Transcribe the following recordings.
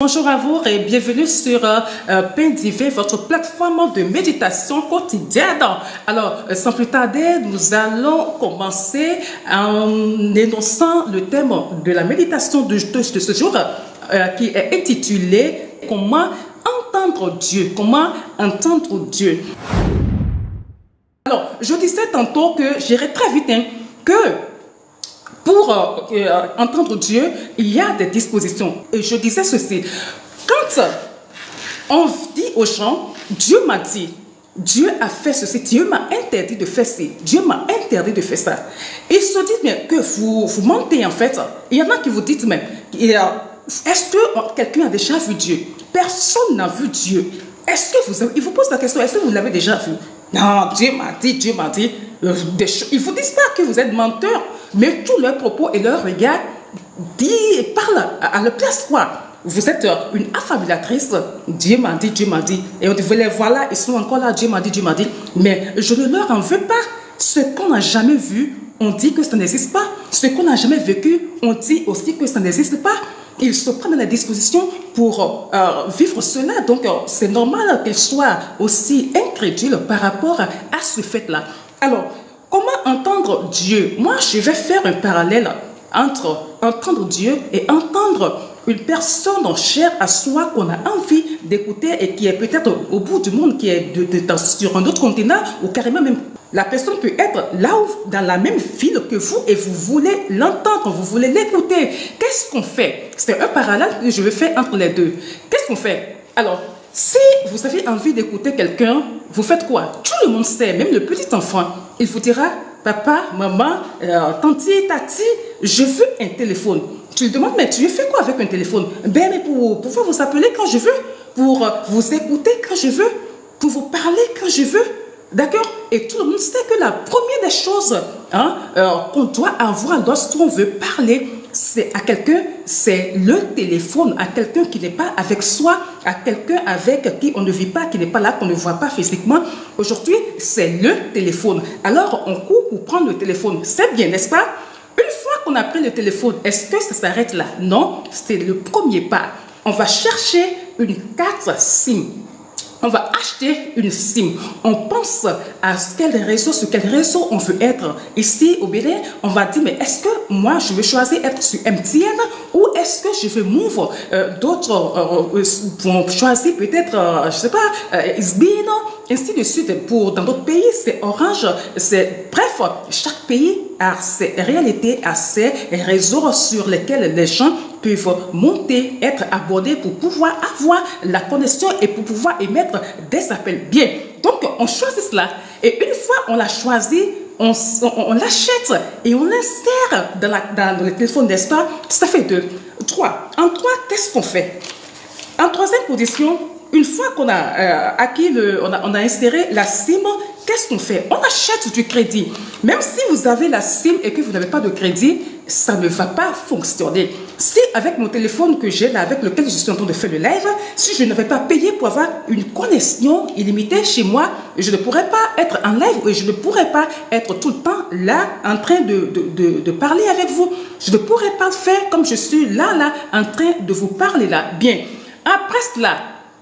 Bonjour à vous et bienvenue sur Pain Divin, votre plateforme de méditation quotidienne. Alors, sans plus tarder, nous allons commencer en énonçant le thème de la méditation de ce jour qui est intitulé « Comment entendre Dieu ?» Comment entendre Dieu? Alors, je disais tantôt que j'irai très vite, que pour entendre Dieu, il y a des dispositions. Et je disais ceci. Quand on dit aux gens, Dieu m'a dit, Dieu a fait ceci, Dieu m'a interdit de faire ci, Dieu m'a interdit de faire ça. Ils se disent mais que vous mentez en fait. Il y en a qui vous disent mais est-ce que quelqu'un a déjà vu Dieu? Personne n'a vu Dieu. Est-ce que vous avez, il vous pose la question, est-ce que vous l'avez déjà vu? Non, Dieu m'a dit, Dieu m'a dit. Ils ne vous disent pas que vous êtes menteur, mais tous leurs propos et leurs regards parlent à leur place quoi. Vous êtes une affabulatrice. Dieu m'a dit, Dieu m'a dit. Et on dit, voilà, ils sont encore là, Dieu m'a dit, Dieu m'a dit. Mais je ne leur en veux pas. Ce qu'on n'a jamais vu, on dit que ça n'existe pas. Ce qu'on n'a jamais vécu, on dit aussi que ça n'existe pas. Ils se prennent la disposition pour vivre cela. Donc, c'est normal qu'ils soient aussi incrédules par rapport à ce fait-là. Alors, comment entendre Dieu? Moi, je vais faire un parallèle entre entendre Dieu et entendre une personne chère à soi qu'on a envie d'écouter et qui est peut-être au bout du monde, qui est sur un autre continent ou carrément même. La personne peut être là dans la même ville que vous et vous voulez l'entendre, vous voulez l'écouter. Qu'est-ce qu'on fait? C'est un parallèle que je vais faire entre les deux. Qu'est-ce qu'on fait? Alors, si vous avez envie d'écouter quelqu'un, vous faites quoi? Tout le monde sait, même le petit enfant, il vous dira, papa, maman, tanti, tati, je veux un téléphone. Tu lui demandes, mais tu fais quoi avec un téléphone? Ben, mais pour pouvoir vous appeler quand je veux, pour vous écouter quand je veux, pour vous parler quand je veux. D'accord? Et tout le monde sait que la première des choses qu'on doit avoir lorsqu'on veut parler, c'est à quelqu'un, c'est le téléphone, à quelqu'un qui n'est pas avec soi, à quelqu'un avec qui on ne vit pas, qui n'est pas là, qu'on ne voit pas physiquement. Aujourd'hui, c'est le téléphone. Alors, on court pour prendre le téléphone. C'est bien, n'est-ce pas? Une fois qu'on a pris le téléphone, est-ce que ça s'arrête là? Non, c'est le premier pas. On va chercher une carte SIM. On va acheter une SIM. On pense à quel réseau, sur quel réseau on veut être. Ici, au Bénin, on va dire, mais est-ce que moi, je veux choisir être sur MTN ou est-ce que je veux move d'autres pour choisir peut-être, je ne sais pas, Isbino, ainsi de suite. Dans d'autres pays, c'est Orange. Bref, chaque pays a ses réalités, a ses réseaux sur lesquels les gens peuvent monter, être abordés pour pouvoir avoir la connexion et pour pouvoir émettre des appels. Bien, donc on choisit cela et une fois on l'a choisi, on l'achète et on l'insère dans le téléphone, n'est-ce pas? Ça fait 2. 3. En 3, qu'est-ce qu'on fait? En troisième position, une fois qu'on a on a inséré la SIM, qu'est-ce qu'on fait? On achète du crédit. Même si vous avez la SIM et que vous n'avez pas de crédit, ça ne va pas fonctionner. Si avec mon téléphone que j'ai là, avec lequel je suis en train de faire le live, si je n'avais pas payé pour avoir une connexion illimitée chez moi, je ne pourrais pas être en live et je ne pourrais pas être tout le temps là en train de parler avec vous. Je ne pourrais pas faire comme je suis là en train de vous parler là. Bien, après cela,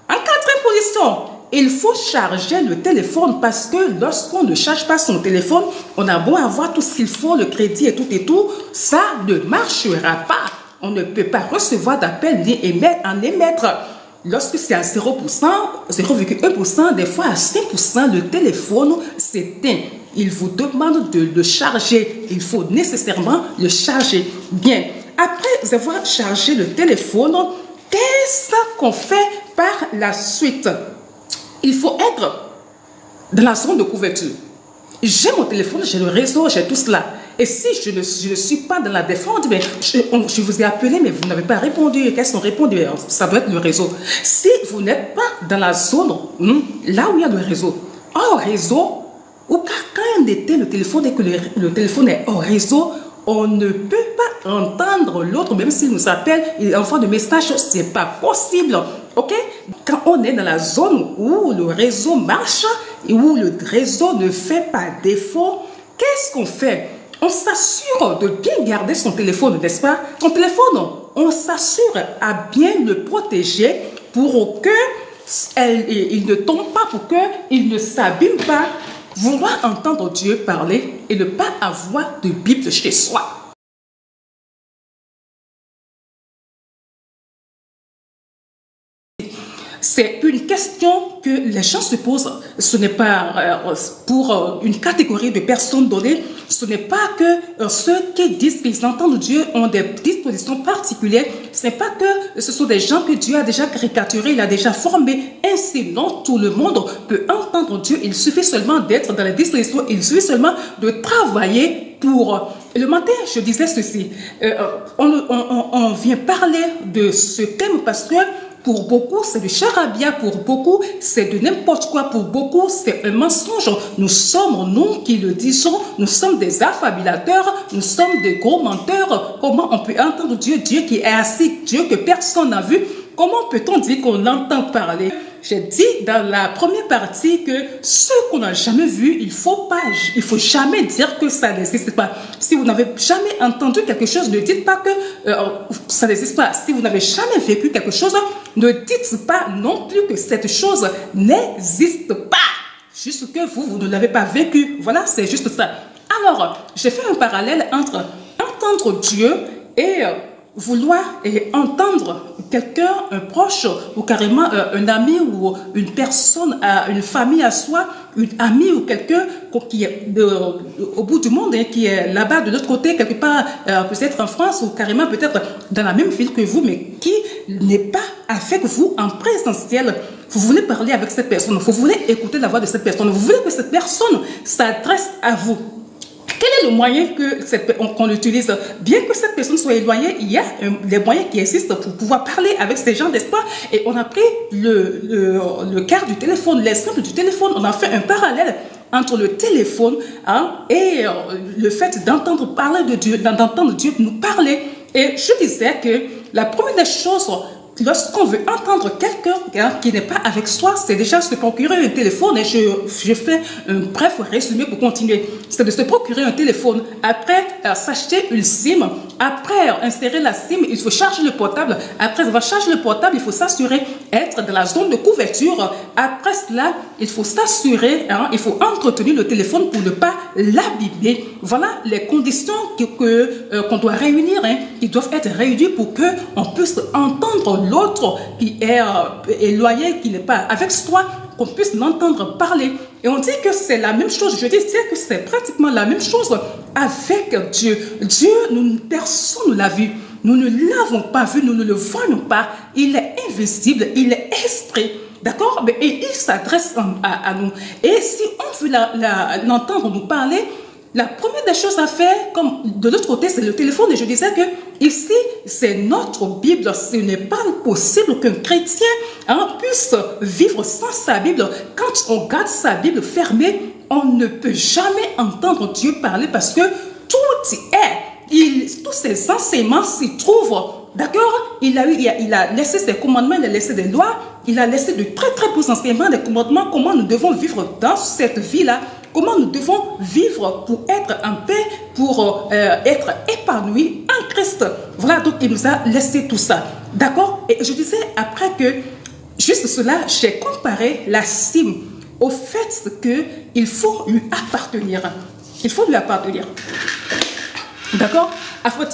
en quatrième position, il faut charger le téléphone parce que lorsqu'on ne charge pas son téléphone, on a beau avoir tout ce qu'il faut, le crédit et tout, ça ne marchera pas. On ne peut pas recevoir d'appel ni en émettre. Lorsque c'est à 0%, 0,1%, des fois à 5%, le téléphone s'éteint. Il vous demande de le charger. Il faut nécessairement le charger. Bien, après avoir chargé le téléphone, qu'est-ce qu'on fait par la suite? Il faut être dans la zone de couverture. J'ai mon téléphone, j'ai le réseau, j'ai tout cela. Et si je ne suis pas dans la défense, mais je vous ai appelé, mais vous n'avez pas répondu. Qu'est-ce qu'on répond? Ça doit être le réseau. Si vous n'êtes pas dans la zone, là où il y a le réseau, hors réseau, ou quand on était le téléphone et que le téléphone est hors réseau, on ne peut pas entendre l'autre, même s'il nous appelle, il envoie des messages, ce n'est pas possible. Ok? Quand on est dans la zone où le réseau marche et où le réseau ne fait pas défaut, qu'est-ce qu'on fait? on s'assure de bien garder son téléphone, n'est-ce pas? Son téléphone, on s'assure à bien le protéger pour que il ne tombe pas, pour qu'il ne s'abîme pas. Vouloir entendre Dieu parler et ne pas avoir de Bible chez soi. C'est une question que les gens se posent. Ce n'est pas pour une catégorie de personnes données. Ce n'est pas que ceux qui disent qu'ils entendent Dieu ont des dispositions particulières. Ce n'est pas que ce sont des gens que Dieu a déjà caricaturés, il a déjà formés. Ainsi, non, tout le monde peut entendre Dieu. Il suffit seulement d'être dans les dispositions. Il suffit seulement de travailler pour... Le matin, je disais ceci. On vient parler de ce thème parce que pour beaucoup, c'est du charabia. Pour beaucoup, c'est de n'importe quoi. Pour beaucoup, c'est un mensonge. Nous sommes, nous qui le disons, nous sommes des affabulateurs, nous sommes des gros menteurs. Comment on peut entendre Dieu, Dieu qui est assis, Dieu que personne n'a vu? Comment peut-on dire qu'on l'entend parler? J'ai dit dans la première partie que ce qu'on n'a jamais vu, il faut jamais dire que ça n'existe pas. Si vous n'avez jamais entendu quelque chose, ne dites pas que ça n'existe pas. Si vous n'avez jamais vécu quelque chose, ne dites pas non plus que cette chose n'existe pas. Juste que vous ne l'avez pas vécu. Voilà, c'est juste ça. Alors, j'ai fait un parallèle entre entendre Dieu et vouloir entendre quelqu'un, un proche, ou carrément un ami ou une personne, une famille à soi, une amie ou quelqu'un qui est au bout du monde, qui est là-bas de l'autre côté, quelque part, peut-être en France ou carrément peut-être dans la même ville que vous, mais qui n'est pas avec vous en présentiel. Vous voulez parler avec cette personne, vous voulez écouter la voix de cette personne, vous voulez que cette personne s'adresse à vous. Quel est le moyen qu'on utilise? Bien que cette personne soit éloignée, il y a des moyens qui existent pour pouvoir parler avec ces gens, n'est-ce pas? Et on a pris le cas du téléphone, l'exemple du téléphone. On a fait un parallèle entre le téléphone et le fait d'entendre parler de Dieu, d'entendre Dieu nous parler. Et je disais que la première des choses, lorsqu'on veut entendre quelqu'un qui n'est pas avec soi, c'est déjà se procurer un téléphone. Et je fais un bref résumé pour continuer. C'est de se procurer un téléphone. Après, s'acheter une SIM. Après, insérer la SIM, il faut charger le portable. Après avoir chargé le portable, il faut s'assurer être dans la zone de couverture. Après cela, il faut s'assurer, il faut entretenir le téléphone pour ne pas l'abîmer. Voilà les conditions qu'on doit réunir, qui doivent être réunies pour qu'on puisse entendre l'autre qui est éloigné, qui n'est pas avec soi, qu'on puisse l'entendre parler. Et on dit que c'est la même chose. Je dis que c'est pratiquement la même chose avec Dieu. Dieu, personne ne l'a vu. Nous ne l'avons pas vu, nous ne le voyons pas. Il est invisible, il est esprit. D'accord? Et il s'adresse à nous. Et si on veut l'entendre nous parler, la première des choses à faire, comme de l'autre côté, c'est le téléphone. Et je disais que ici, c'est notre Bible. Ce n'est pas possible qu'un chrétien puisse vivre sans sa Bible. Quand on garde sa Bible fermée, on ne peut jamais entendre Dieu parler parce que tout y est. Tous ces enseignements s'y trouvent. D'accord? Il a laissé ses commandements, il a laissé des lois, il a laissé de très très beaux enseignements, des commandements, comment nous devons vivre dans cette vie-là. Comment nous devons vivre pour être en paix, pour être épanouis en Christ. Voilà, donc il nous a laissé tout ça. D'accord? Et je disais après que, juste cela, j'ai comparé la SIM au fait qu'il faut lui appartenir. Il faut lui appartenir. D'accord?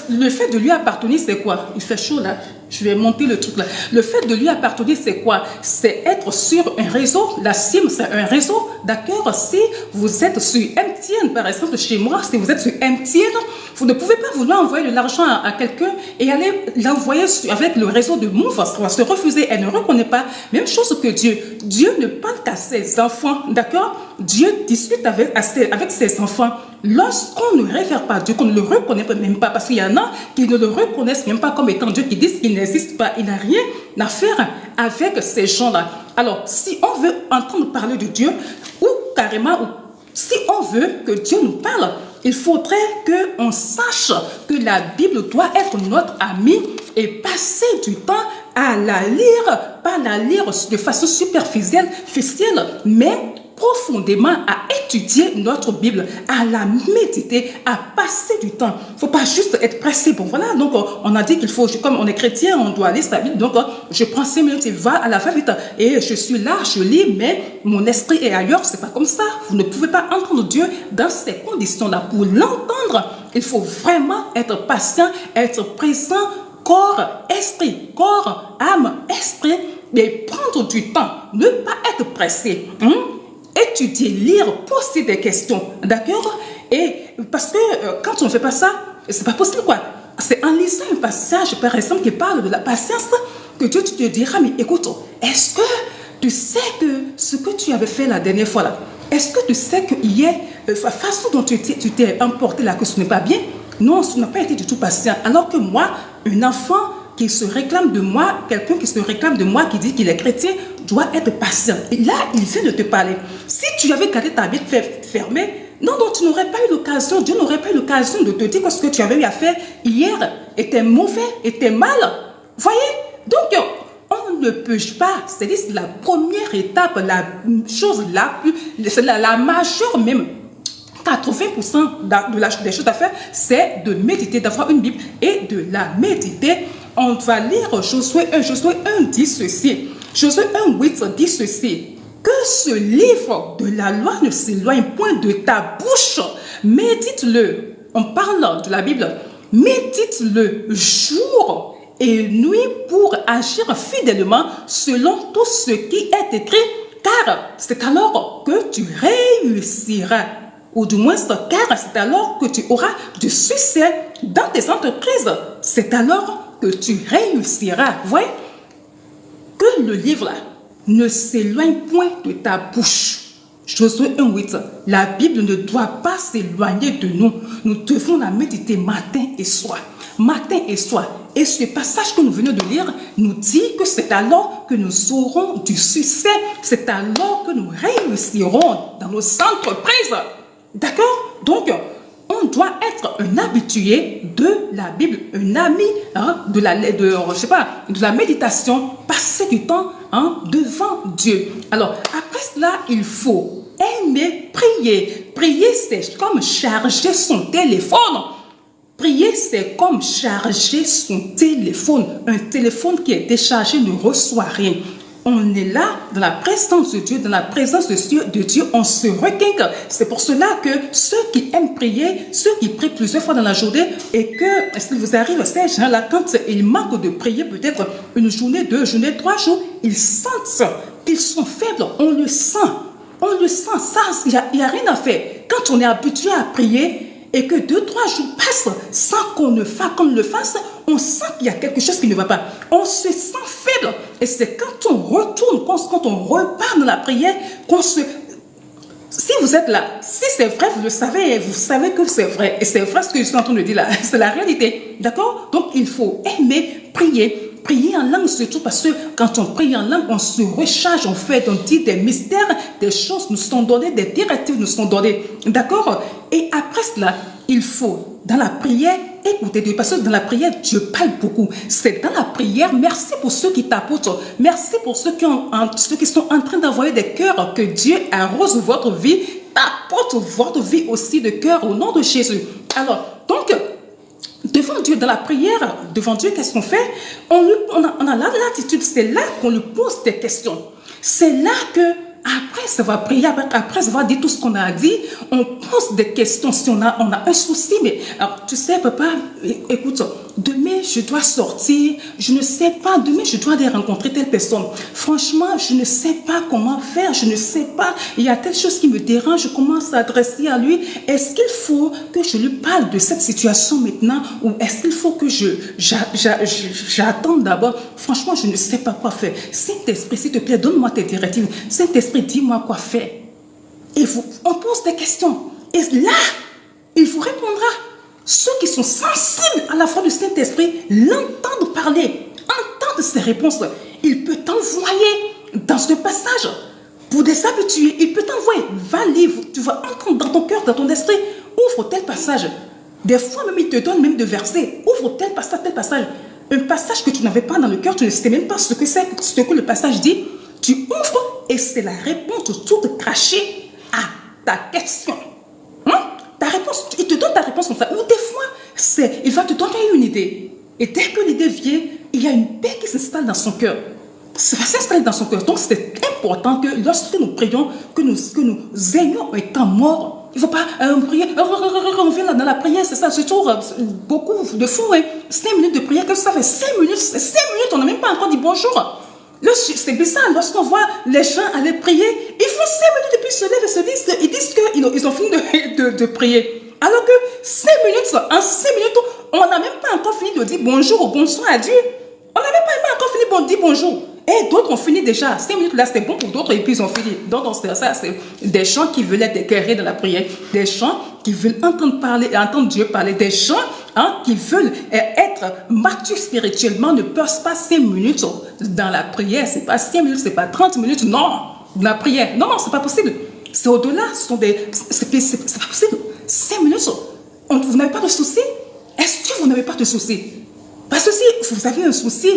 Le fait de lui appartenir, c'est quoi? Il fait chaud là. Je vais monter le truc là. Le fait de lui appartenir, c'est quoi? C'est être sur un réseau. La SIM, c'est un réseau. D'accord? Si vous êtes sur MTN, par exemple, chez moi, si vous êtes sur MTN, vous ne pouvez pas vouloir envoyer de l'argent à quelqu'un et aller l'envoyer avec le réseau de Move. Ça va se refuser. Elle ne reconnaît pas. Même chose que Dieu. Dieu ne parle qu'à ses enfants. D'accord? Dieu discute avec ses enfants. Lorsqu'on ne réfère pas à Dieu, qu'on ne le reconnaît même pas, parce qu'il y en a qui ne le reconnaissent même pas comme étant Dieu, qui disent qu'il n'existe pas, il n'a rien à faire avec ces gens-là. Alors, si on veut entendre parler de Dieu, ou carrément, si on veut que Dieu nous parle, il faudrait qu'on sache que la Bible doit être notre amie et passer du temps à la lire, pas la lire de façon superficielle, mais profondément à étudier notre Bible, à la méditer, à passer du temps. Il ne faut pas juste être pressé. Bon, voilà, donc on a dit qu'il faut, comme on est chrétien, on doit lire sa Bible. Donc, je prends 5 minutes et va à la va-vite. Et je suis là, je lis, mais mon esprit est ailleurs. Ce n'est pas comme ça. Vous ne pouvez pas entendre Dieu dans ces conditions-là. Pour l'entendre, il faut vraiment être patient, être présent, corps, esprit, corps, âme, esprit, mais prendre du temps, ne pas être pressé, étudier, lire, poser des questions, d'accord? Et parce que quand on ne fait pas ça, c'est pas possible quoi. C'est en lisant un passage, par exemple, qui parle de la patience, que Dieu te dira, mais écoute, est-ce que tu sais que ce que tu avais fait la dernière fois là, est-ce que tu sais que hier, la façon dont tu t'es emporté là, que ce n'est pas bien? Non, ce n'a pas été du tout patient. Alors que moi, un enfant qui se réclame de moi, quelqu'un qui se réclame de moi, qui dit qu'il est chrétien, doit être patient. Et là, il vient de te parler. Si tu avais gardé ta Bible fermée, non, tu n'aurais pas eu l'occasion, Dieu n'aurait pas eu l'occasion de te dire que ce que tu avais eu à faire hier était mauvais, était mal. Voyez? Donc, on ne peut pas, c'est la première étape, la chose la plus, c'est la majeure même, 80% des choses à faire, c'est de méditer, d'avoir une Bible et de la méditer. On va lire Josué 1. Josué 1 dit ceci. Josué 1, 8 dit ceci. Que ce livre de la loi ne s'éloigne point de ta bouche. Médite-le. On parle de la Bible. Médite-le jour et nuit pour agir fidèlement selon tout ce qui est écrit. Car c'est alors que tu réussiras. Ou du moins, car c'est alors que tu auras du succès dans tes entreprises. C'est alors que tu réussiras. Voyez, que le livre là ne s'éloigne point de ta bouche. Josué 1:8. La Bible ne doit pas s'éloigner de nous. Nous devons la méditer matin et soir. Matin et soir. Et ce passage que nous venons de lire nous dit que c'est alors que nous aurons du succès. C'est alors que nous réussirons dans nos entreprises. D'accord? Donc, on doit être un habitué de la Bible, un ami de la méditation, passer du temps devant Dieu. Alors, après cela, il faut aimer prier. Prier, c'est comme charger son téléphone. Prier, c'est comme charger son téléphone. Un téléphone qui est déchargé ne reçoit rien. On est là, dans la présence de Dieu, dans la présence de Dieu, on se requinque. C'est pour cela que ceux qui aiment prier, ceux qui prient plusieurs fois dans la journée, et que, s'il vous arrive, ces gens-là, quand ils manquent de prier, peut-être une journée, 2 journées, 3 jours, ils sentent qu'ils sont faibles. On le sent. On le sent. Ça, il n'y a rien à faire. Quand on est habitué à prier, et que 2-3 jours passent sans qu'on le fasse, on sent qu'il y a quelque chose qui ne va pas. On se sent faible. Et c'est quand on retourne, quand on repart dans la prière, qu'on se... Si vous êtes là, si c'est vrai, vous le savez, vous savez que c'est vrai. Et c'est vrai ce que je suis en train de dire là. C'est la réalité. D'accord? Donc, il faut aimer prier. Prier en langue surtout parce que quand on prie en langue, on se recharge, on dit des mystères, des choses nous sont données, des directives nous sont données. D'accord? Et après cela, il faut, dans la prière, écouter Dieu. Parce que dans la prière, Dieu parle beaucoup. C'est dans la prière, merci pour ceux qui t'apportent. Merci pour ceux qui sont en train d'envoyer des cœurs, que Dieu arrose votre vie, apporte votre vie aussi de cœur au nom de Jésus. Alors, donc, devant Dieu, dans la prière, devant Dieu, qu'est-ce qu'on fait? On a l'attitude, c'est là qu'on lui pose des questions. C'est là que, après savoir prier, après savoir dit tout ce qu'on a dit, on pose des questions. Si on a un souci, mais alors, tu sais, papa, écoute, demain je dois sortir, je ne sais pas, demain je dois aller rencontrer telle personne. Franchement, je ne sais pas comment faire, je ne sais pas, il y a telle chose qui me dérange, je commence à adresser à lui. Est-ce qu'il faut que je lui parle de cette situation maintenant ou est-ce qu'il faut que j'attende d'abord? Franchement, je ne sais pas quoi faire. Saint-Esprit, s'il te plaît, donne-moi tes directives. Saint-Esprit, dis-moi quoi faire. Et on pose des questions. Et là, il vous répondra. Ceux qui sont sensibles à la voix du Saint-Esprit l'entendent parler, entendent ses réponses. Il peut t'envoyer dans ce passage pour des habitués. Il peut t'envoyer, va lire, tu vas entendre dans ton cœur, dans ton esprit, ouvre tel passage. Des fois même, il te donne même des versets. Ouvre tel passage, tel passage. Un passage que tu n'avais pas dans le cœur, tu ne sais même pas ce que c'est, ce que le passage dit. Tu ouvres et c'est la réponse toute cachée à ta question. Ta réponse, il te donne ta réponse comme ça. Ou des fois, il va te donner une idée. Et dès que l'idée vient, il y a une paix qui s'installe dans son cœur. Ça va s'installer dans son cœur. Donc c'est important que lorsque nous prions, que nous ayons un temps mort. Il ne faut pas prier, on vient dans la prière, c'est ça, c'est toujours beaucoup de fous. 5 minutes de prière, qu'est-ce que ça fait? 5 minutes, on n'a même pas encore dit bonjour. C'est bizarre, lorsqu'on voit les gens aller prier, ils font 5 minutes et puis ils se lèvent et se disent, ils disent qu'ils ont fini de prier. Alors que 5 minutes, en 5 minutes, on n'a même pas encore fini de dire bonjour ou bonsoir à Dieu. On n'a même pas encore fini de dire bonjour. Et d'autres ont fini déjà. 5 minutes là, c'était bon pour d'autres et puis ils ont fini. Donc, ça, c'est des gens qui veulent être éclairés dans la prière. Des gens qui veulent entendre Dieu parler. Des gens qui veulent être matures spirituellement ne passent pas 5 minutes dans la prière. C'est pas 5 minutes, c'est pas 30 minutes. Non, dans la prière. Non, c'est pas possible. C'est au-delà. C'est pas possible. 5 minutes. Vous n'avez pas de souci? Est-ce que vous n'avez pas de souci? Parce que si vous avez un souci,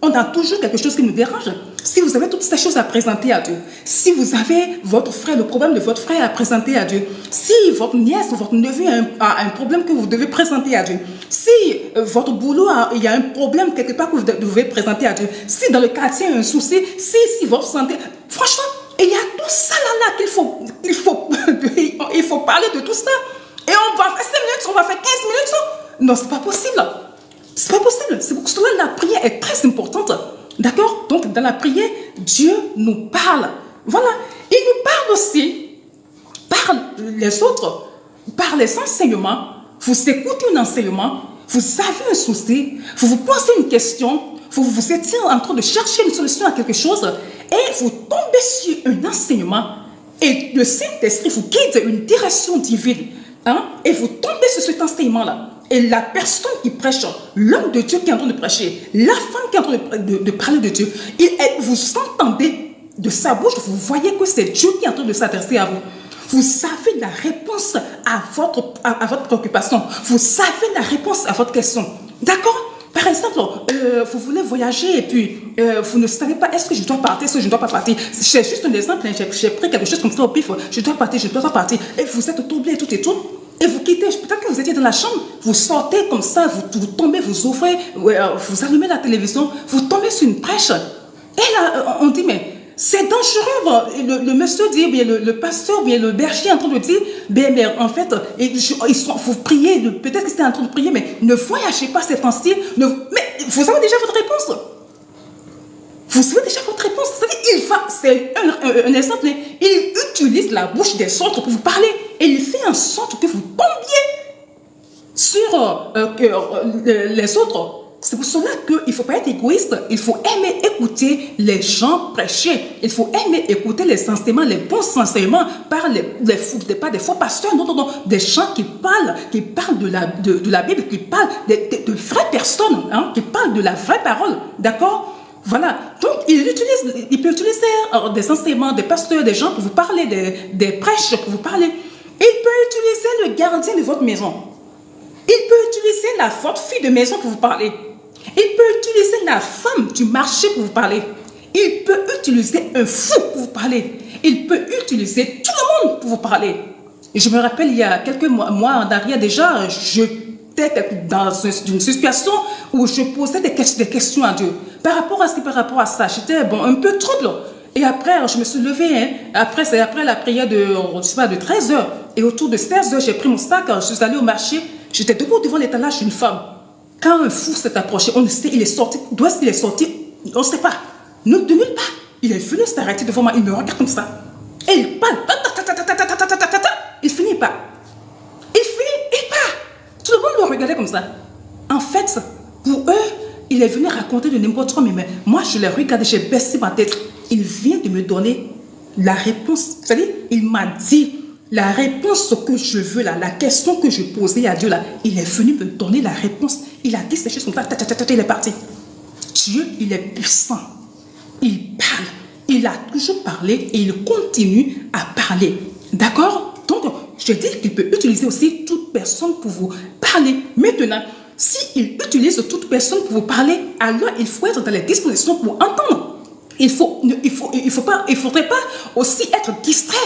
on a toujours quelque chose qui nous dérange. Si vous avez toutes ces choses à présenter à Dieu, si vous avez le problème de votre frère à présenter à Dieu, si votre nièce ou votre neveu a un problème que vous devez présenter à Dieu, si votre boulot, il y a un problème quelque part que vous devez présenter à Dieu, si dans le quartier il y a un souci, si votre santé... Franchement, il y a tout ça là il faut parler de tout ça. Et on va faire 5 minutes, on va faire 15 minutes. Non, c'est pas possible. C'est pas possible. C'est pour cela que la prière est très importante. D'accord? Donc, dans la prière, Dieu nous parle. Voilà. Il nous parle aussi par les autres, par les enseignements. Vous écoutez un enseignement, vous avez un souci, vous vous posez une question, vous étiez en train de chercher une solution à quelque chose et vous tombez sur un enseignement et le Saint-Esprit vous guide une direction divine. Et vous tombez sur cet enseignement-là. Et la personne qui prêche, l'homme de Dieu qui est en train de prêcher, la femme qui est en train de parler de Dieu, vous entendez de sa bouche, vous voyez que c'est Dieu qui est en train de s'adresser à vous. Vous avez la réponse à votre préoccupation. Vous savez la réponse à votre question. D'accord? Par exemple, vous voulez voyager et puis vous ne savez pas est-ce que je dois partir, est-ce que je ne dois pas partir. C'est juste un exemple, j'ai pris quelque chose comme ça au pif, je dois partir, je ne dois pas partir. Et vous êtes troublé tout et tout. Et vous quittez, peut-être que vous étiez dans la chambre, vous sortez comme ça, vous tombez, vous ouvrez, vous allumez la télévision, vous tombez sur une prêche. Et là, on dit, mais c'est dangereux. Le monsieur dit, bien, le pasteur, bien, le berger est en train de dire, bien, mais en fait, vous priez, peut-être que c'était en train de prier, mais ne voyagez pas ces temps-ci. Mais vous avez déjà votre réponse. Vous avez déjà votre réponse. C'est un exemple, il utilise la bouche des autres pour vous parler. Et il fait en sorte que vous tombiez sur les autres. C'est pour cela qu'il ne faut pas être égoïste. Il faut aimer écouter les gens prêcher. Il faut aimer écouter les enseignements, les bons enseignements par pas des faux pasteurs, non, des gens qui parlent de la Bible, qui parlent de vraies personnes, qui parlent de la vraie parole. D'accord? Voilà. Donc, il peut utiliser des enseignements, des pasteurs, des gens pour vous parler, des prêches pour vous parler. Il peut utiliser le gardien de votre maison. Il peut utiliser votre fille de maison pour vous parler. Il peut utiliser la femme du marché pour vous parler. Il peut utiliser un fou pour vous parler. Il peut utiliser tout le monde pour vous parler. Et je me rappelle, il y a quelques mois en arrière déjà, j'étais dans une situation où je posais des questions à Dieu. Par rapport à ça, j'étais un peu trouble. Et après, je me suis levée. C'est après la prière de 13 h. Et autour de 16 h, j'ai pris mon sac, je suis allée au marché. J'étais debout devant l'étalage d'une femme. Quand un fou s'est approché, on ne sait, il est sorti. D'où est-ce qu'il est sorti? On ne sait pas. De nulle part. Il est venu s'arrêter devant moi. Il me regarde comme ça. Et il parle. Il finit pas. Il part. Tout le monde le regardait comme ça. En fait, pour eux, il est venu raconter de n'importe quoi. Mais moi, je l'ai regardé, j'ai baissé ma tête. Il vient de me donner la réponse. C'est-à-dire, il m'a dit la réponse que je veux là, la question que je posais à Dieu là. Il est venu me donner la réponse. Il a dit ces choses comme ça. Il est parti. Dieu, il est puissant. Il parle. Il a toujours parlé et il continue à parler. D'accord? Donc, je dis qu'il peut utiliser aussi toute personne pour vous parler. Maintenant, s'il utilise toute personne pour vous parler, alors il faut être dans les dispositions pour entendre. il faudrait pas aussi être distrait.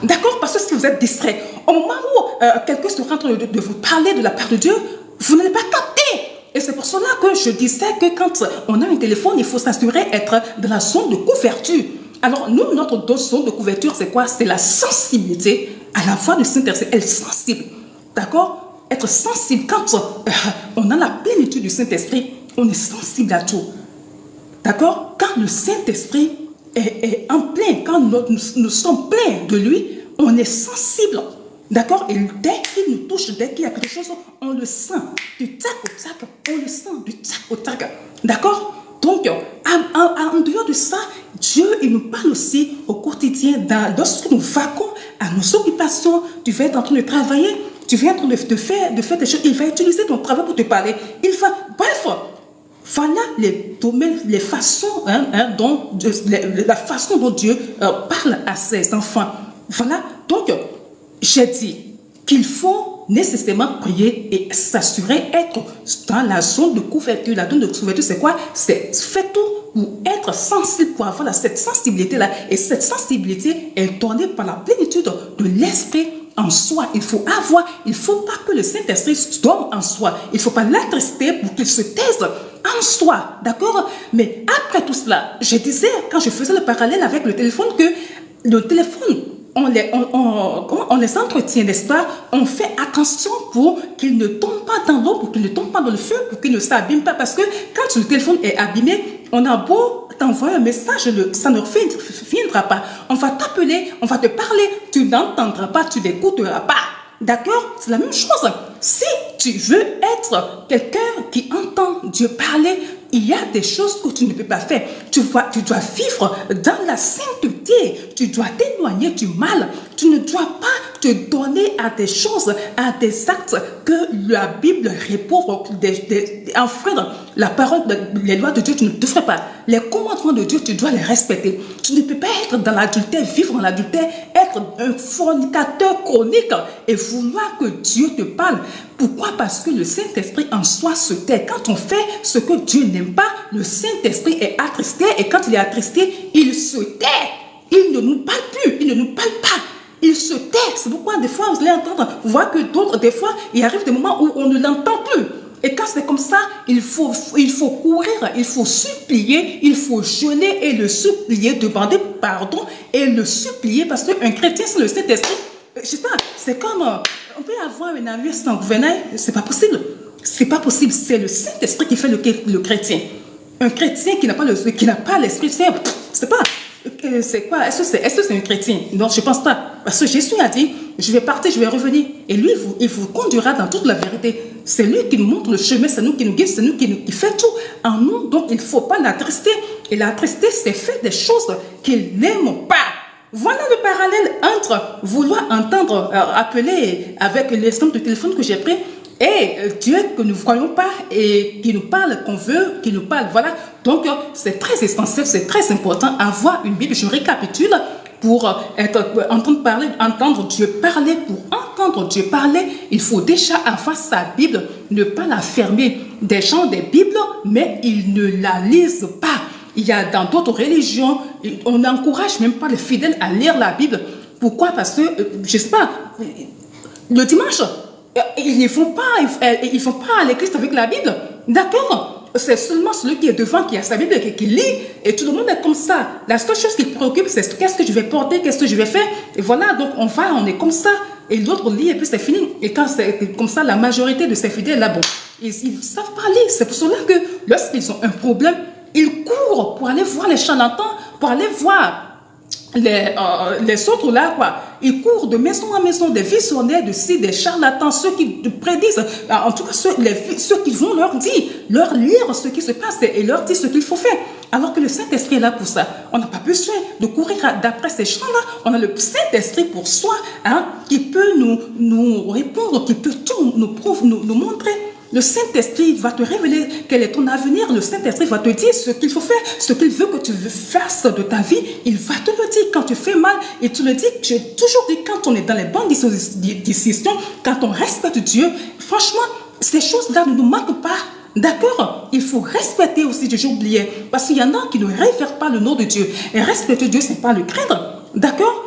D'accord? Parce que si vous êtes distrait, au moment où quelqu'un sera en train de vous parler de la part de Dieu, vous n'allez pas capter. Et c'est pour cela que je disais que quand on a un téléphone, il faut s'assurer d'être dans la zone de couverture. Alors, nous, notre zone de couverture, c'est quoi? C'est la sensibilité à la voix du Saint-Esprit. Elle est sensible. D'accord? Être sensible. Quand on a la plénitude du Saint-Esprit, on est sensible à tout. D'accord? Quand le Saint-Esprit est en plein, quand nous sommes pleins de lui, on est sensible. D'accord? Et dès qu'il nous touche, dès qu'il y a quelque chose, on le sent. Du tac au tac, on le sent. Du tac au tac. D'accord? Donc, en dehors de ça, Dieu, il nous parle aussi au quotidien, lorsque nous vaquons à nos occupations, tu vas être en train de travailler, tu vas être en train de faire des choses, il va utiliser ton travail pour te parler. Bref, voilà les domaines, les façons, la façon dont Dieu parle à ses enfants. Voilà, donc, j'ai dit qu'il faut nécessairement prier et s'assurer d'être dans la zone de couverture. La zone de couverture, c'est quoi? C'est faire tout pour être sensible, pour avoir cette sensibilité-là. Et cette sensibilité est donnée par la plénitude de l'esprit en soi. Il faut pas que le Saint-Esprit dorme en soi. Il ne faut pas l'attrister pour qu'il se taise en soi. D'accord? Mais après tout cela, je disais, quand je faisais le parallèle avec le téléphone, que le téléphone, on les entretient, n'est-ce pas? On fait attention pour qu'il ne tombe pas dans l'eau, pour qu'il ne tombe pas dans le feu, pour qu'il ne s'abîme pas. Parce que quand le téléphone est abîmé, on a beau t'envoyer un message, ça ne viendra pas. On va t'appeler, on va te parler, tu n'entendras pas, tu n'écouteras pas. D'accord? C'est la même chose. Si tu veux être quelqu'un qui entend Dieu parler, il y a des choses que tu ne peux pas faire. Tu dois vivre dans la sainteté. Tu dois t'éloigner du mal. Tu ne dois pas te donner à des choses, à des actes que la Bible réprouve, enfreindre la parole, les lois de Dieu, tu ne te ferais pas. Les commandements de Dieu, tu dois les respecter. Tu ne peux pas être dans l'adultère, vivre dans l'adultère, être un fornicateur chronique et vouloir que Dieu te parle. Pourquoi? Parce que le Saint-Esprit en soi se tait. Quand on fait ce que Dieu n'aime pas, le Saint-Esprit est attristé et quand il est attristé, il se tait. Il ne nous parle plus, il ne nous parle pas. Il se tait. C'est pourquoi des fois, vous allez entendre, vous voyez que d'autres, des fois, il arrive des moments où on ne l'entend plus. Et quand c'est comme ça, il faut courir, il faut supplier, il faut jeûner et le supplier, demander pardon et le supplier parce qu'un chrétien, c'est le Saint-Esprit. Je sais pas, c'est comme, on peut avoir un ami sans gouvernail, c'est pas possible. C'est pas possible, c'est le Saint-Esprit qui fait le chrétien. Un chrétien qui n'a pas l'Esprit Saint, c'est pas... C'est quoi? Est-ce que c'est un chrétien? Non, je ne pense pas. Parce que Jésus a dit, je vais partir, je vais revenir. Et lui, il vous conduira dans toute la vérité. C'est lui qui nous montre le chemin, c'est nous qui nous guide, c'est nous qui fait tout en nous. Donc, il ne faut pas l'attrister. Et l'attrister, c'est faire des choses qu'il n'aime pas. Voilà le parallèle entre vouloir entendre, appeler avec l'exemple de téléphone que j'ai pris, et Dieu que nous ne voyons pas et qui nous parle, qu'on veut, qui nous parle. Voilà. Donc, c'est très essentiel, c'est très important avoir une Bible. Je récapitule pour entendre Dieu parler. Pour entendre Dieu parler, il faut déjà avoir sa Bible, ne pas la fermer. Des gens ont des Bibles, mais ils ne la lisent pas. Il y a dans d'autres religions, on n'encourage même pas les fidèles à lire la Bible. Pourquoi? Parce que, je ne sais pas, le dimanche, ils ne vont pas à l'église avec la Bible. D'accord? C'est seulement celui qui est devant, qui a sa Bible et qui lit. Et tout le monde est comme ça. La seule chose qui le préoccupe, c'est qu'est-ce que je vais porter, qu'est-ce que je vais faire. Et voilà, donc on est comme ça. Et l'autre lit et puis c'est fini. Et quand c'est comme ça, la majorité de ces fidèles, là, bon, ils ne savent pas lire. C'est pour cela que lorsqu'ils ont un problème, ils courent pour aller voir les charlatans, pour aller voir les autres là, quoi. Ils courent de maison en maison, des visionnaires, des charlatans, ceux qui prédisent, en tout cas ceux qui vont leur lire ce qui se passe et leur dire ce qu'il faut faire. Alors que le Saint-Esprit est là pour ça. On n'a pas besoin de courir d'après ces gens-là. On a le Saint-Esprit pour soi, qui peut nous répondre, qui peut tout nous montrer. Le Saint-Esprit va te révéler quel est ton avenir. Le Saint-Esprit va te dire ce qu'il faut faire, ce qu'il veut que tu fasses de ta vie. Il va te le dire quand tu fais mal. Et tu le dis, j'ai toujours dit, quand on est dans les bonnes décisions, quand on respecte Dieu, franchement, ces choses-là ne nous manquent pas. D'accord? Il faut respecter aussi, j'ai oublié, parce qu'il y en a qui ne révèrent pas le nom de Dieu. Et respecter Dieu, c'est pas le craindre. D'accord?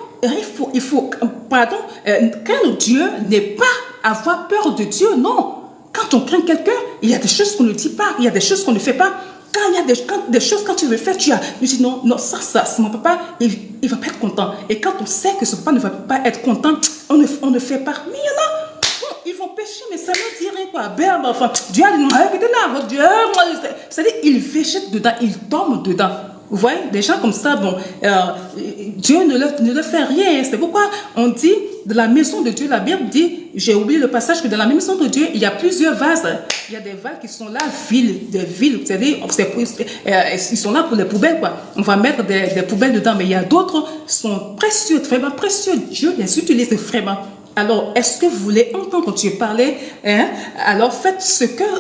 Pardon, craindre Dieu n'est pas avoir peur de Dieu, non. Quand on craint quelqu'un, il y a des choses qu'on ne dit pas, il y a des choses qu'on ne fait pas. Quand il y a des choses, quand tu veux faire, tu dis non, non, ça, mon papa, il ne va pas être content. Et quand on sait que ce papa ne va pas être content, on ne fait pas. Mais il y en a, ils vont pécher, mais ça ne dit rien, quoi. Ben, enfin, Dieu a dit, là, Dieu, c'est-à-dire, il végète dedans, il tombe dedans. Vous voyez, des gens comme ça, bon, Dieu ne leur fait rien. C'est pourquoi on dit, de la maison de Dieu, la Bible dit, j'ai oublié le passage, que dans la maison de Dieu, il y a plusieurs vases. Il y a des vases qui sont là, des villes, c'est-à-dire, ils sont là pour les poubelles, quoi. On va mettre des poubelles dedans, mais il y a d'autres qui sont précieux, vraiment précieux. Dieu les utilise vraiment. Alors, est-ce que vous voulez entendre Dieu parler? Alors, faites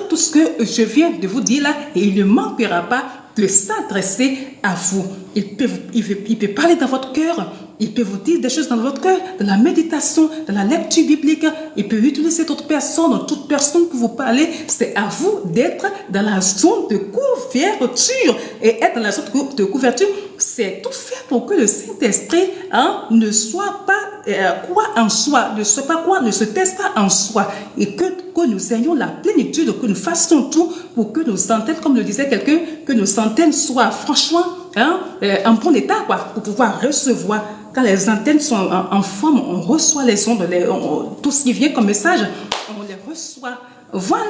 tout ce que je viens de vous dire là, et il ne manquera pas de s'adresser à vous. Il peut parler dans votre cœur, il peut vous dire des choses dans votre cœur, de la méditation, de la lecture biblique, il peut utiliser d'autres personnes, toute personne que vous parlez. C'est à vous d'être dans la zone de couverture. Et être dans la zone de couverture, c'est tout fait pour que le Saint-Esprit ne soit pas quoi en soi, ne se teste pas en soi, et que nous ayons la plénitude, que nous fassions tout pour que nos antennes, comme le disait quelqu'un, que nos antennes soient franchement en bon état, quoi, pour pouvoir recevoir. Quand les antennes sont en forme, on reçoit les ondes, tout ce qui vient comme message, on les reçoit. Voilà.